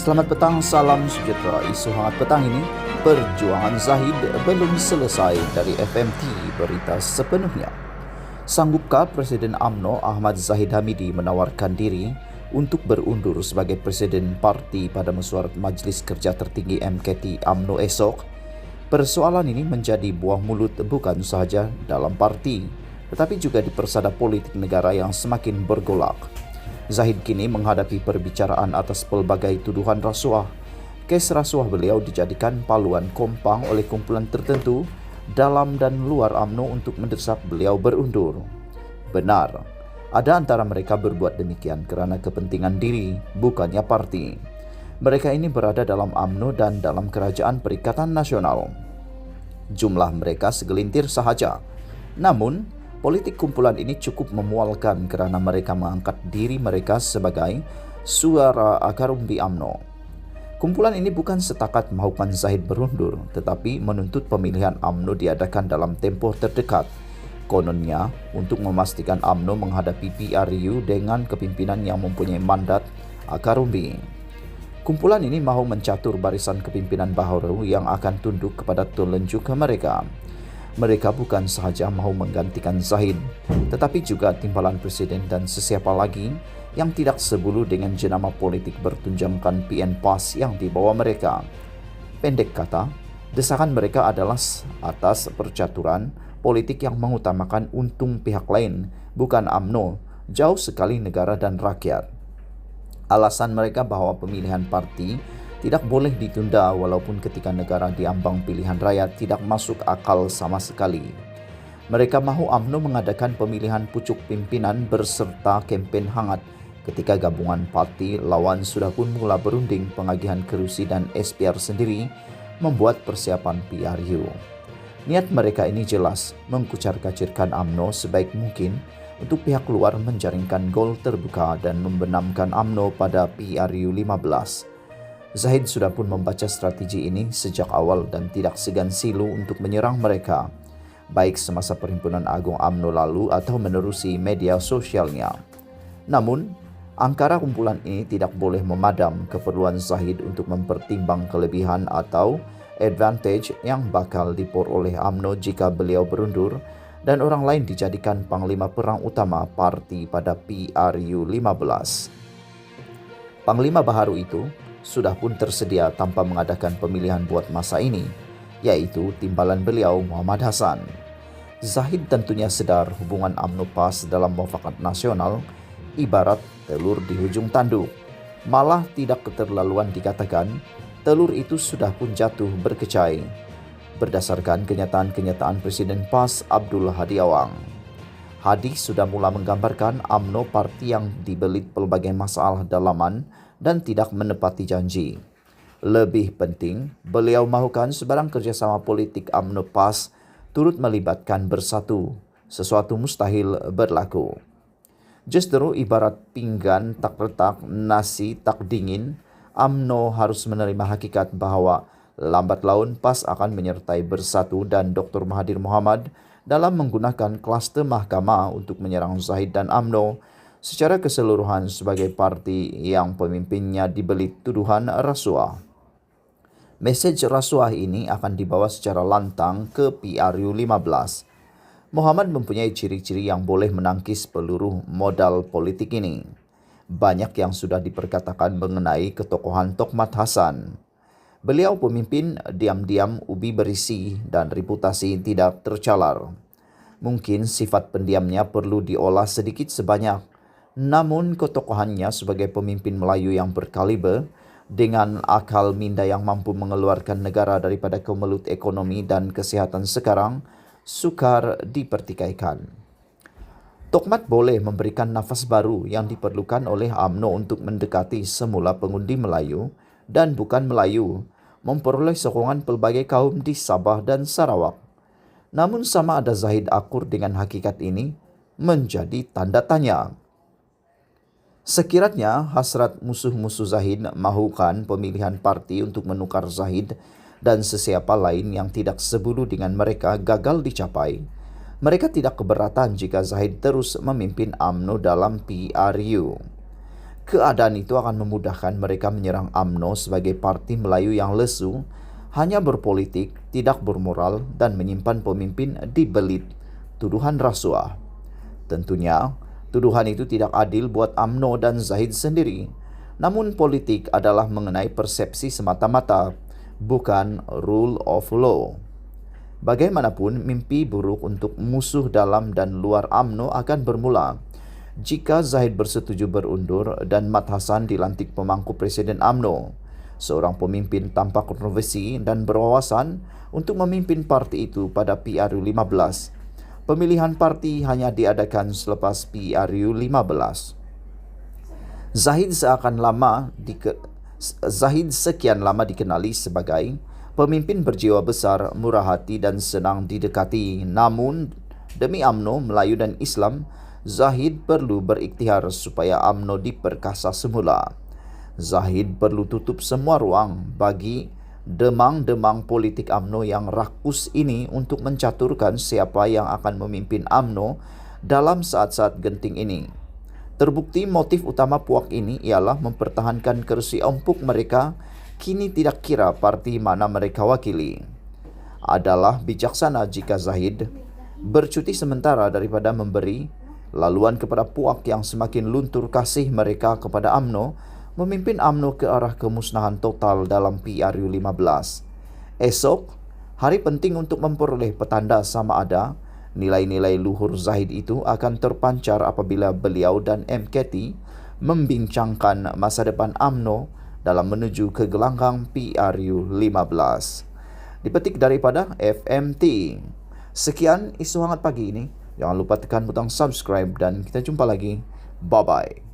Selamat petang, salam sejahtera. Isu hangat petang ini, perjuangan Zahid belum selesai dari FMT berita sepenuhnya. Sanggupkah Presiden UMNO Ahmad Zahid Hamidi menawarkan diri untuk berundur sebagai Presiden Parti pada mesyuarat Majlis Kerja Tertinggi MKT UMNO esok? Persoalan ini menjadi buah mulut bukan sahaja dalam parti, tetapi juga di persada politik negara yang semakin bergolak. Zahid kini menghadapi perbicaraan atas pelbagai tuduhan rasuah. Kes rasuah beliau dijadikan paluan kompang oleh kumpulan tertentu dalam dan luar UMNO untuk mendesak beliau berundur. Benar, ada antara mereka berbuat demikian kerana kepentingan diri, bukannya parti. Mereka ini berada dalam UMNO dan dalam Kerajaan Perikatan Nasional. Jumlah mereka segelintir sahaja. Namun, politik kumpulan ini cukup memualkan kerana mereka mengangkat diri mereka sebagai suara akar umbi UMNO. Kumpulan ini bukan setakat mahukan Zahid berundur, tetapi menuntut pemilihan UMNO diadakan dalam tempoh terdekat. Kononnya, untuk memastikan UMNO menghadapi PRU dengan kepimpinan yang mempunyai mandat akar umbi. Kumpulan ini mahu mencatur barisan kepimpinan baharu yang akan tunduk kepada telunjuk mereka. Mereka bukan sahaja mahu menggantikan Zahid, tetapi juga timbalan presiden dan sesiapa lagi yang tidak sebulu dengan jenama politik bertunjamkan PN PAS yang dibawa mereka. Pendek kata, desakan mereka adalah atas percaturan politik yang mengutamakan untung pihak lain, bukan UMNO, jauh sekali negara dan rakyat. Alasan mereka bahawa pemilihan parti tidak boleh ditunda walaupun ketika negara diambang pilihan raya tidak masuk akal sama sekali. Mereka mahu UMNO mengadakan pemilihan pucuk pimpinan berserta kempen hangat ketika gabungan parti lawan sudah pun mula berunding pengagihan kerusi dan SPR sendiri membuat persiapan PRU. Niat mereka ini jelas mengkucar-kacirkan UMNO sebaik mungkin untuk pihak luar menjaringkan gol terbuka dan membenamkan UMNO pada PRU 15. Zahid sudah pun membaca strategi ini sejak awal dan tidak segan silu untuk menyerang mereka, baik semasa Perhimpunan Agung UMNO lalu atau menerusi media sosialnya. Namun, angkara kumpulan ini tidak boleh memadam keperluan Zahid untuk mempertimbang kelebihan atau advantage yang bakal diperoleh UMNO jika beliau berundur dan orang lain dijadikan Panglima Perang Utama Parti pada PRU 15. Panglima baharu itu sudah pun tersedia tanpa mengadakan pemilihan buat masa ini, yaitu timbalan beliau Muhammad Hassan. Zahid tentunya sedar hubungan UMNO PAS dalam mufakat nasional ibarat telur di hujung tanduk. Malah tidak keterlaluan dikatakan, telur itu sudah pun jatuh berkecai. Berdasarkan kenyataan-kenyataan Presiden PAS Abdul Hadi Awang. Hadi sudah mula menggambarkan UMNO parti yang dibelit pelbagai masalah dalaman dan tidak menepati janji. Lebih penting, beliau mahukan sebarang kerjasama politik UMNO PAS turut melibatkan bersatu, sesuatu mustahil berlaku. Justru ibarat pinggan tak retak, nasi tak dingin, UMNO harus menerima hakikat bahawa lambat laun PAS akan menyertai bersatu dan Dr. Mahathir Mohamad dalam menggunakan kluster mahkamah untuk menyerang Zahid dan UMNO secara keseluruhan sebagai parti yang pemimpinnya dibelit tuduhan rasuah. Mesej rasuah ini akan dibawa secara lantang ke PRU 15. Mohamad mempunyai ciri-ciri yang boleh menangkis peluru modal politik ini. Banyak yang sudah diperkatakan mengenai ketokohan Tokmat Hassan. Beliau pemimpin diam-diam ubi berisi dan reputasi tidak tercalar. Mungkin sifat pendiamnya perlu diolah sedikit sebanyak. Namun ketokohannya sebagai pemimpin Melayu yang berkaliber dengan akal minda yang mampu mengeluarkan negara daripada kemelut ekonomi dan kesihatan sekarang sukar dipertikaikan. Tokmat boleh memberikan nafas baru yang diperlukan oleh UMNO untuk mendekati semula pengundi Melayu dan bukan Melayu, memperoleh sokongan pelbagai kaum di Sabah dan Sarawak. Namun sama ada Zahid akur dengan hakikat ini menjadi tanda tanya. Sekiranya hasrat musuh-musuh Zahid mahukan pemilihan parti untuk menukar Zahid dan sesiapa lain yang tidak sebulu dengan mereka gagal dicapai, mereka tidak keberatan jika Zahid terus memimpin UMNO dalam PRU. Keadaan itu akan memudahkan mereka menyerang UMNO sebagai parti Melayu yang lesu, hanya berpolitik, tidak bermoral, dan menyimpan pemimpin di belit tuduhan rasuah. Tentunya, tuduhan itu tidak adil buat UMNO dan Zahid sendiri. Namun politik adalah mengenai persepsi semata-mata, bukan rule of law. Bagaimanapun, mimpi buruk untuk musuh dalam dan luar UMNO akan bermula jika Zahid bersetuju berundur dan Mat Hassan dilantik pemangku Presiden UMNO, seorang pemimpin tanpa kontroversi dan berwawasan untuk memimpin parti itu pada PRU 15. Pemilihan parti hanya diadakan selepas PRU 15. Zahid sekian lama dikenali sebagai pemimpin berjiwa besar, murah hati dan senang didekati. Namun, demi UMNO, Melayu dan Islam, Zahid perlu berikhtiar supaya UMNO diperkasa semula. Zahid perlu tutup semua ruang bagi demang-demang politik UMNO yang rakus ini untuk mencaturkan siapa yang akan memimpin UMNO dalam saat-saat genting ini. Terbukti motif utama puak ini ialah mempertahankan kerusi empuk mereka kini tidak kira parti mana mereka wakili. Adalah bijaksana jika Zahid bercuti sementara daripada memberi laluan kepada puak yang semakin luntur kasih mereka kepada UMNO, memimpin UMNO ke arah kemusnahan total dalam PRU 15. Esok, hari penting untuk memperoleh petanda sama ada nilai-nilai luhur Zahid itu akan terpancar apabila beliau dan MKT membincangkan masa depan UMNO dalam menuju ke gelanggang PRU 15. Dipetik daripada FMT. Sekian isu hangat pagi ini. Jangan lupa tekan butang subscribe dan kita jumpa lagi. Bye-bye.